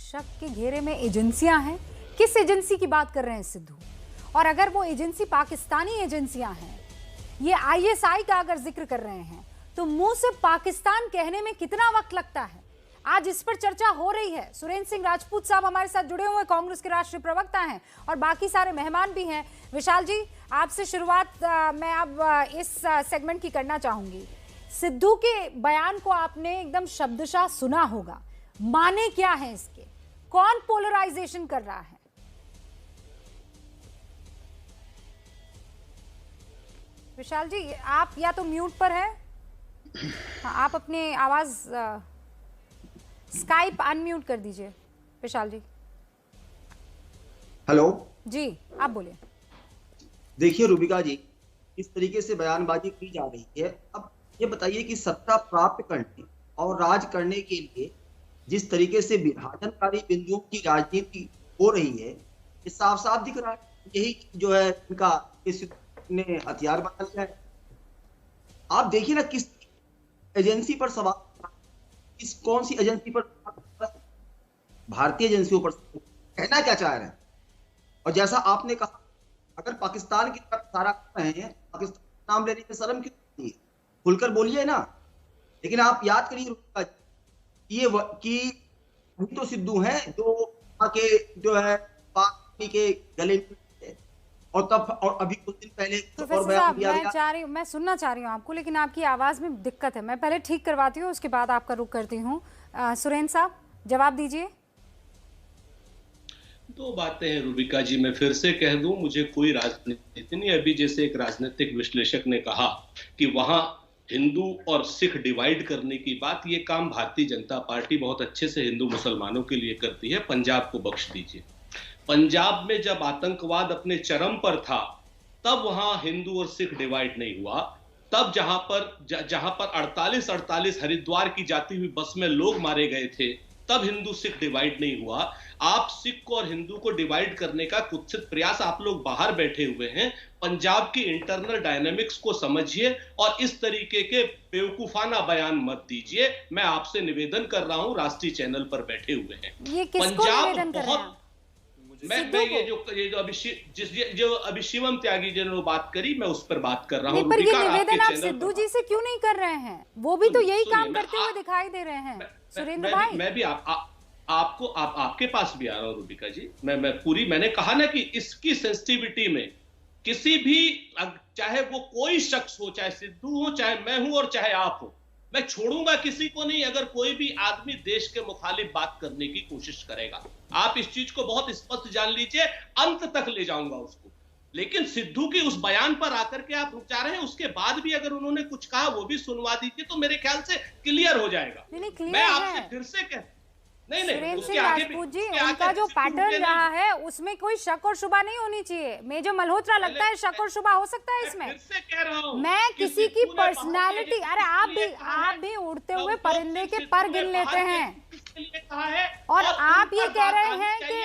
शक के घेरे में एजेंसियां हैं? किस एजेंसी की बात कर रहे हैं सिद्धू? और अगर वो एजेंसी पाकिस्तानी एजेंसियां हैं, ये आईएसआई का अगर जिक्र कर रहे हैं, तो मुंह से पाकिस्तान कहने में कितना वक्त लगता है? आज इस पर चर्चा हो रही है। सुरेंद्र सिंह राजपूत साहब हमारे साथ जुड़े हुए कांग्रेस के राष्ट्रीय प्रवक्ता हैं और बाकी सारे मेहमान भी हैं। विशाल जी, आपसे शुरुआत मैं अब इस सेगमेंट की करना चाहूंगी। सिद्धू के बयान को आपने एकदम शब्दशः सुना होगा, माने क्या है इसके? कौन पोलराइजेशन कर रहा है? विशाल जी, आप या तो म्यूट पर है, हाँ, आप अपनी आवाज स्काइप अनम्यूट कर दीजिए। विशाल जी। हेलो जी, आप बोलिए। देखिए रूबिका जी, इस तरीके से बयानबाजी की जा रही है। अब ये बताइए कि सत्ता प्राप्त करने और राज करने के लिए जिस तरीके से विभाजनकारी बिंदुओं की राजनीति हो रही है, ये साफ साफ दिख रहा है। यही जो है इनका ने हथियार बना लिया है। आप देखिए ना किस एजेंसी पर सवाल, किस कौन सी एजेंसी पर, भारतीय एजेंसियों पर कहना क्या चाह रहे हैं। और जैसा आपने कहा, अगर पाकिस्तान की तरफ सारा कर रहे हैं, पाकिस्तान का नाम लेने में शर्म क्यों नहीं है? खुलकर बोलिए ना। लेकिन आप याद करिए ये कि तो सिद्धू हैं जो आके जो है पार्टी के गले में, और तब और अभी कुछ दिन पहले प्रोफेसर साहब, मैं सुनना चाह रही हूँ आपको, लेकिन आपकी आवाज में दिक्कत है। मैं पहले ठीक करवाती हूँ, उसके बाद आपका रुख करती हूँ। सुरेंद्र साहब, जवाब दीजिए। दो बातें हैं रूबिका जी, मैं फिर से कह दूं, मुझे कोई राजनीति नहीं। अभी जैसे एक राजनीतिक विश्लेषक ने कहा कि वहां हिंदू और सिख डिवाइड करने की बात, ये काम भारतीय जनता पार्टी बहुत अच्छे से हिंदू मुसलमानों के लिए करती है। पंजाब को बख्श दीजिए। पंजाब में जब आतंकवाद अपने चरम पर था, तब वहां हिंदू और सिख डिवाइड नहीं हुआ। तब जहां पर 48 हरिद्वार की जाती हुई बस में लोग मारे गए थे, तब हिंदू सिख डिवाइड नहीं हुआ। आप सिख को और हिंदू को डिवाइड करने का कुत्सित प्रयास, आप लोग बाहर बैठे हुए हैं। पंजाब की इंटरनल डायनामिक्स को समझिए और इस तरीके के बेवकूफाना बयान मत दीजिए। मैं आपसे निवेदन कर रहा हूं, राष्ट्रीय चैनल पर बैठे हुए हैं। ये किसको निवेदन कर रहे हैं? मैं ये जो अभी शिवम त्यागी जी ने बात करी, मैं उस पर बात कर रहा हूँ। पर ये निवेदन आप सिद्धू जी से क्यों नहीं कर रहे हैं? वो भी तो यही काम करते हुए दिखाई दे रहे हैं। सुरेंद्र भाई, मैं भी आपके पास भी आ रहा हूँ रूबिका जी। मैंने कहा ना कि इसकी सेंसिटिविटी में किसी भी, चाहे वो कोई शख्स हो, चाहे सिद्धू हो, चाहे मैं हूं और चाहे आप हो, मैं छोड़ूंगा किसी को नहीं। अगर कोई भी आदमी देश के मुखालिफ बात करने की कोशिश करेगा, आप इस चीज को बहुत स्पष्ट जान लीजिए, अंत तक ले जाऊंगा उसको। लेकिन सिद्धू की उस बयान पर आकर के आप रुक जा रहे हैं, उसके बाद भी अगर उन्होंने कुछ कहा वो भी सुनवा दीजिए, तो मेरे ख्याल से क्लियर हो जाएगा। मैं आपसे फिर से कह सुरेंद्र सिंह राजपूत जी, उनका जो पैटर्न रहा है उसमें कोई शक और शुबा नहीं होनी चाहिए। मेजर मल्होत्रा लगता है शक और शुबा हो सकता है इसमें। मैं किसी की पर्सनालिटी, अरे आप भी उड़ते हुए परिंदे के पर गिन लेते हैं, और आप ये कह रहे हैं कि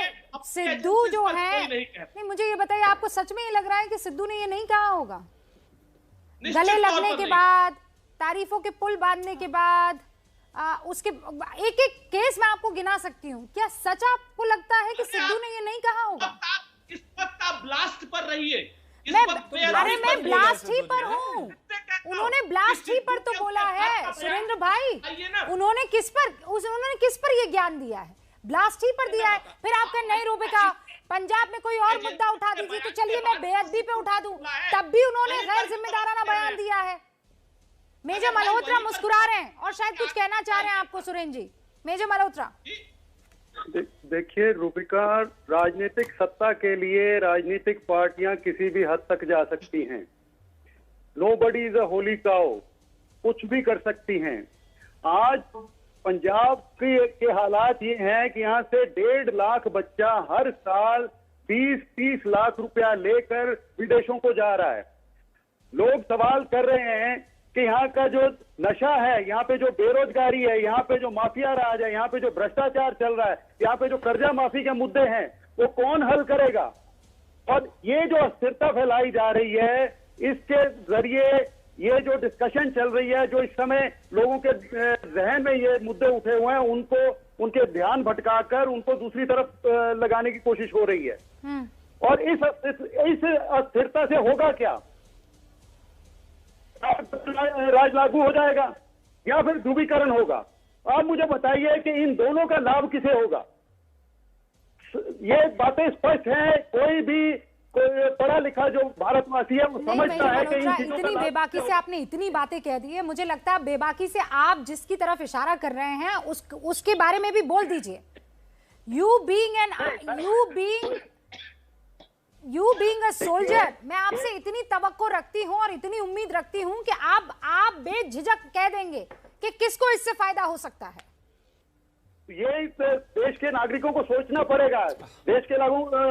सिद्धू जो है, नहीं, मुझे ये बताइए, आपको सच में ये लग रहा है कि सिद्धू ने ये नहीं कहा होगा? गले लगने के बाद, तारीफों के पुल बांधने के बाद, उसके एक एक केस मैं आपको गिना सकती हूँ। क्या सच आपको लगता है कि सिद्धू ने ये नहीं कहा होगा? इस वक्त आप ब्लास्ट पर रहिए। मैं ब्लास्ट ही पर हूँ। उन्होंने ब्लास्ट ही पर तो बोला है सुरेंद्र भाई। उन्होंने किस पर ये ज्ञान दिया है? ब्लास्ट ही पर दिया है। फिर आप कहें नहीं रूबिका, पंजाब में कोई और मुद्दा उठा दीजिए, तो चलिए मैं बेअदबी पे उठा दूं, तब भी उन्होंने गैर जिम्मेदाराना बयान दिया है। मेजर मल्होत्रा मुस्कुरा रहे हैं और शायद कुछ कहना चाह रहे हैं आपको सुरेंद्र जी। मेजर मल्होत्रा, देखिए रूबिका, राजनीतिक सत्ता के लिए राजनीतिक पार्टियां किसी भी हद तक जा सकती हैं। Nobody is a Holi cow, कुछ भी कर सकती हैं। आज पंजाब के हालात ये हैं कि यहाँ से 1.5 लाख बच्चा हर साल 20-30 लाख रुपया लेकर विदेशों को जा रहा है। लोग सवाल कर रहे हैं कि यहाँ का जो नशा है, यहाँ पे जो बेरोजगारी है, यहाँ पे जो माफिया राज है, यहाँ पे जो भ्रष्टाचार चल रहा है, यहाँ पे जो कर्जा माफी के मुद्दे हैं, वो कौन हल करेगा? और ये जो अस्थिरता फैलाई जा रही है, इसके जरिए ये जो डिस्कशन चल रही है, जो इस समय लोगों के जहन में ये मुद्दे उठे हुए हैं, उनको उनके ध्यान भटकाकर उनको दूसरी तरफ लगाने की कोशिश हो रही है। और इस अस्थिरता से होगा क्या? राज लागू हो जाएगा या फिर ध्रुवीकरण होगा? आप मुझे बताइए कि इन दोनों का लाभ किसे होगा? ये बातें स्पष्ट हैं। कोई भी पढ़ा लिखा जो भारतवासी है वो समझता है कि इन चीजों इतनी बेबाकी से आपने इतनी बातें कह दी है, मुझे लगता है बेबाकी से आप जिसकी तरफ इशारा कर रहे हैं उसके बारे में भी बोल दीजिए। यू बीइंग अ सोल्जर, मैं आपसे इतनी तवक्को रखती हूं और इतनी उम्मीद रखती हूं कि आप बेझिझक कह देंगे कि किसको इससे फायदा हो सकता है। ये देश के नागरिकों को सोचना पड़ेगा। देश के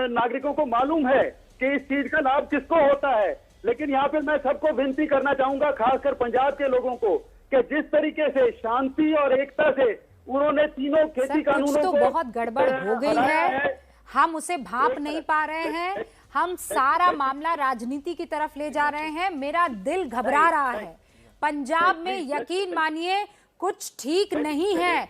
नागरिकों को मालूम है कि इस चीज का लाभ किसको होता है। लेकिन यहाँ पे मैं सबको विनती करना चाहूंगा, खासकर पंजाब के लोगों को, कि जिस तरीके से शांति और एकता से उन्होंने तीनों खेती कानूनों को बहुत गड़बड़ हो गई है, हम उसे भांप नहीं पा रहे हैं। हम सारा मामला राजनीति की तरफ ले जा रहे हैं। मेरा दिल घबरा रहा है। पंजाब में यकीन मानिए कुछ ठीक नहीं है,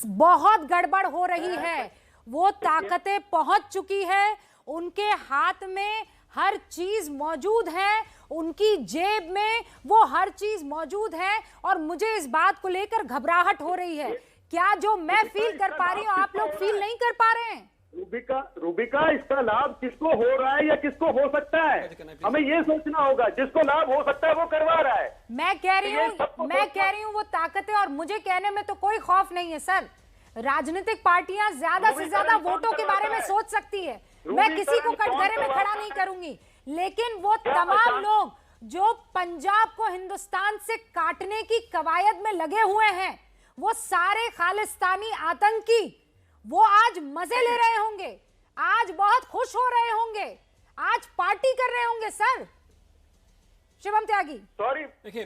बहुत गड़बड़ हो रही है। वो ताकतें पहुंच चुकी है, उनके हाथ में हर चीज मौजूद है, उनकी जेब में वो हर चीज मौजूद है। और मुझे इस बात को लेकर घबराहट हो रही है। क्या जो मैं फील कर पा रही हूँ आप लोग फील नहीं कर पा रहे हैं? रूबिका, इसका लाभ किसको हो रहा है या किसको हो सकता है, हमें ये सोचना होगा। जिसको लाभ हो सकता है वो करवा रहा है। मैं कह रही हूँ वो ताकतें, और मुझे कहने में तो कोई खौफ नहीं है सर। राजनीतिक पार्टियां ज्यादा से ज्यादा वोटों के बारे में सोच सकती है। मैं किसी को कटघरे में खड़ा नहीं करूंगी, लेकिन वो तमाम लोग जो पंजाब को हिंदुस्तान से काटने की कवायद में लगे हुए हैं, वो सारे खालिस्तानी आतंकी, वो आज मजे ले रहे होंगे, आज बहुत खुश हो रहे होंगे, आज पार्टी कर रहे होंगे सर। शिवम त्यागी, सॉरी, देखिए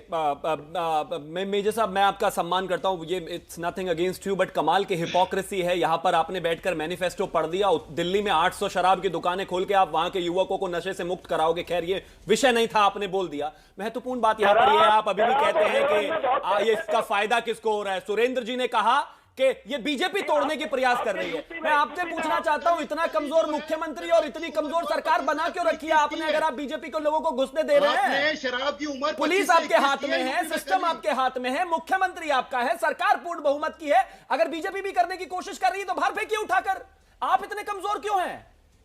मेजर साहब, मैं आपका सम्मान करता हूं, ये it's nothing against you, but कमाल की हिपोक्रेसी है। यहां पर आपने बैठकर मैनिफेस्टो पढ़ दिया, दिल्ली में 800 शराब की दुकानें खोल के आप वहां के युवकों को नशे से मुक्त कराओगे। खैर ये विषय नहीं था, आपने बोल दिया। महत्वपूर्ण बात यहां पर यह है, आप अभी भी कहते हैं कि ये इसका फायदा किसको हो रहा है। सुरेंद्र जी ने कहा कि ये बीजेपी तोड़ने की प्रयास कर रही है। मैं आपसे पूछना चाहता हूं, इतना कमजोर मुख्यमंत्री और इतनी कमजोर सरकार बना क्यों रखी है आपने, अगर आप बीजेपी को लोगों को घुसने दे रहे हैं? शराब की उम्र पुलिस आपके हाथ में है, सिस्टम आपके हाथ में है, मुख्यमंत्री आपका है, सरकार पूर्ण बहुमत की है। अगर बीजेपी भी करने की कोशिश कर रही है तो बाहर फेंकिए उठाकर। आप इतने कमजोर क्यों हैं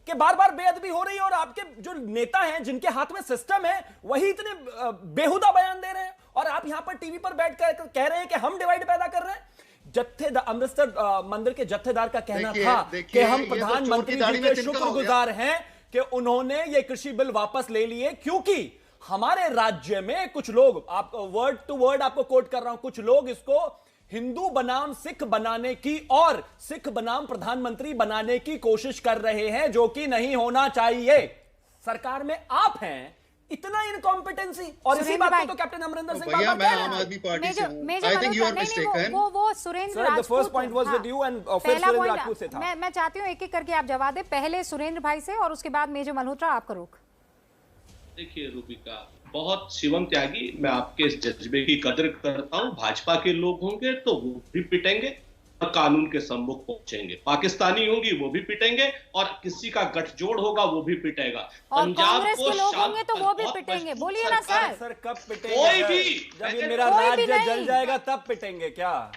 कि बार बार बेअदबी हो रही है और आपके जो नेता हैं जिनके हाथ में सिस्टम है वही इतने बेहुदा बयान दे रहे हैं, और आप यहां पर टीवी पर बैठ कर कह रहे हैं कि हम डिवाइड पैदा कर रहे हैं। अमृतसर मंदिर के जत्थेदार का कहना था कि हम प्रधानमंत्री जी के शुक्रगुजार हैं कि उन्होंने ये कृषि बिल वापस ले लिए, क्योंकि हमारे राज्य में कुछ लोग, आप वर्ड टू वर्ड आपको कोट कर रहा हूं, कुछ लोग इसको हिंदू बनाम सिख बनाने की और सिख बनाम प्रधानमंत्री बनाने की कोशिश कर रहे हैं, जो कि नहीं होना चाहिए। सरकार में आप हैं, इतना इनकॉम्पिटेंसी, और इसी बात को तो कैप्टन अमरिंदर सिंह भैया, मैं आम आदमी पार्टी से हूं। I think you are mistaken. वो Surendra Rajput, first point was with you and फिर सुरेंद्र राजपूत से था। मैं चाहती हूं एक एक करके आप जवाब दें, पहले सुरेंद्र भाई से और उसके बाद मेजर मल्होत्रा, आपका रुख। देखिए रूबिका, बहुत शिवम त्यागी, मैं आपके इस जज्बे की कदर करता हूं। भाजपा के लोग होंगे तो वो भी पिटेंगे, कानून के सम्मुख पहुंचेंगे। पाकिस्तानी होंगी वो भी पिटेंगे और किसी का गठजोड़ होगा वो भी पिटेगा। और कांग्रेस के लोग होंगे तो वो भी पिटेंगे। बोलिए ना सर। सर कब पिटेंगे? कोई भी जब ये मेरा राज्य जल जाएगा तब पिटेंगे क्या?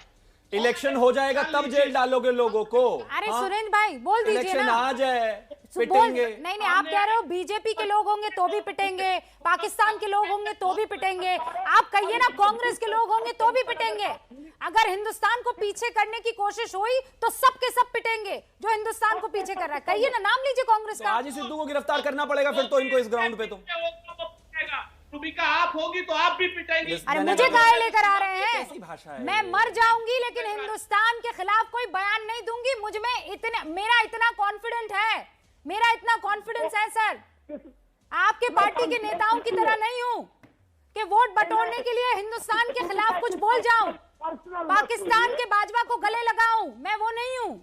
इलेक्शन हो जाएगा तब जेल डालोगे लोगों को? अरे सुरेंद्र भाई बोल दीजिए इलेक्शन ना। आ जाए पिटेंगे। नहीं आप कह रहे हो बीजेपी के लोग होंगे तो भी पिटेंगे, पाकिस्तान के लोग होंगे तो भी पिटेंगे। आप कहिए ना कांग्रेस के लोग होंगे तो भी पिटेंगे। अगर हिंदुस्तान को पीछे करने की कोशिश हुई तो सब के सब पिटेंगे जो हिंदुस्तान को पीछे कर रहा है। कहिए ना, नाम लीजिए कांग्रेस का। आज ही सिद्धू को गिरफ्तार करना पड़ेगा फिर तो इनको इस ग्राउंड पे। तो रूबिका आप होगी तो आप भी पिटेंगे। अरे मुझे काहे लेकर आ रहे हैं? कैसी भाषा है? मैं मर जाऊंगी लेकिन हिंदुस्तान के खिलाफ कोई बयान नहीं दूंगी। मुझ में मेरा इतना कॉन्फिडेंस है सर। आपके पार्टी के नेताओं की तरह नहीं हूं कि वोट बटोरने के लिए हिंदुस्तान के खिलाफ कुछ बोल जाऊं, पाकिस्तान के बाजवा को गले लगाऊं। मैं वो नहीं हूं।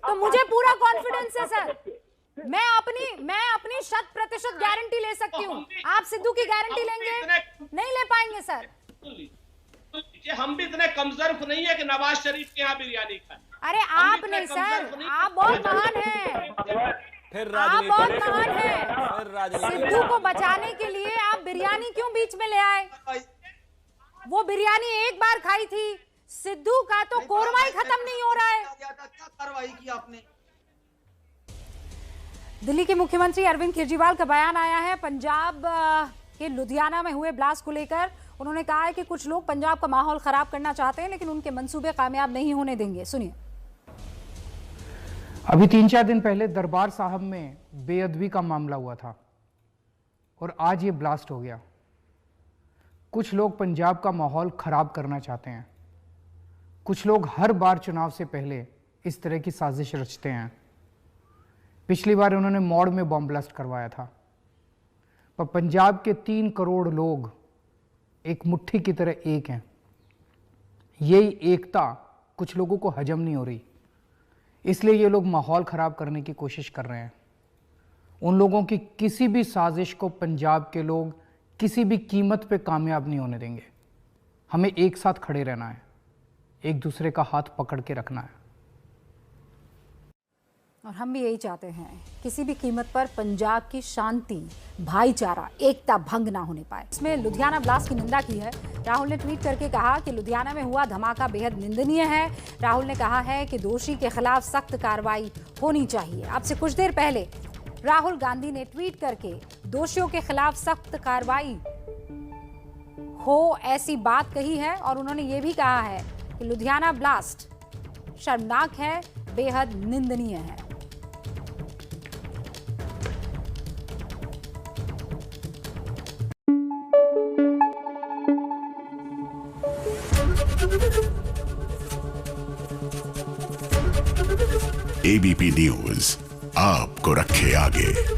तो मुझे पूरा कॉन्फिडेंस है सर। मैं अपनी 100% गारंटी ले सकती हूँ। आप सिद्धू की गारंटी लेंगे? नहीं ले पाएंगे सर। हम भी इतने कमजोर नहीं है कि नवाज शरीफ के यहाँ बिरयानी खाए। अरे आप नहीं सर, आप बहुत महान हैं। आप बहुत महान हैं। सिद्धू को बचाने के लिए आप बिरयानी क्यों बीच में ले आए? वो बिरयानी एक बार खाई थी। सिद्धू का तो कोरवा ही खत्म नहीं हो रहा है। क्या कार्रवाई की आपने? दिल्ली के मुख्यमंत्री अरविंद केजरीवाल का बयान आया है पंजाब के लुधियाना में हुए ब्लास्ट को लेकर। उन्होंने कहा है कि कुछ लोग पंजाब का माहौल खराब करना चाहते हैं लेकिन उनके मंसूबे कामयाब नहीं होने देंगे। सुनिए। अभी 3-4 दिन पहले दरबार साहब में बेअदबी का मामला हुआ था और आज ये ब्लास्ट हो गया। कुछ लोग पंजाब का माहौल खराब करना चाहते हैं। कुछ लोग हर बार चुनाव से पहले इस तरह की साजिश रचते हैं। पिछली बार उन्होंने मौड़ में बॉम्ब ब्लास्ट करवाया था। पर पंजाब के 3 करोड़ लोग एक मुट्ठी की तरह एक हैं। यही एकता कुछ लोगों को हजम नहीं हो रही, इसलिए ये लोग माहौल खराब करने की कोशिश कर रहे हैं। उन लोगों की किसी भी साजिश को पंजाब के लोग किसी भी कीमत पे कामयाब नहीं होने देंगे। हमें एक साथ खड़े रहना है, एक दूसरे का हाथ पकड़ के रखना है। और हम भी यही चाहते हैं, किसी भी कीमत पर पंजाब की शांति, भाईचारा, एकता भंग ना होने पाए। इसमें लुधियाना ब्लास्ट की निंदा की है। राहुल ने ट्वीट करके कहा कि लुधियाना में हुआ धमाका बेहद निंदनीय है। राहुल ने कहा है कि दोषी के खिलाफ सख्त कार्रवाई होनी चाहिए। अब से कुछ देर पहले राहुल गांधी ने ट्वीट करके दोषियों के खिलाफ सख्त कार्रवाई हो ऐसी बात कही है और उन्होंने ये भी कहा है कि लुधियाना ब्लास्ट शर्मनाक है, बेहद निंदनीय है। एबीपी न्यूज आपको रखे आगे।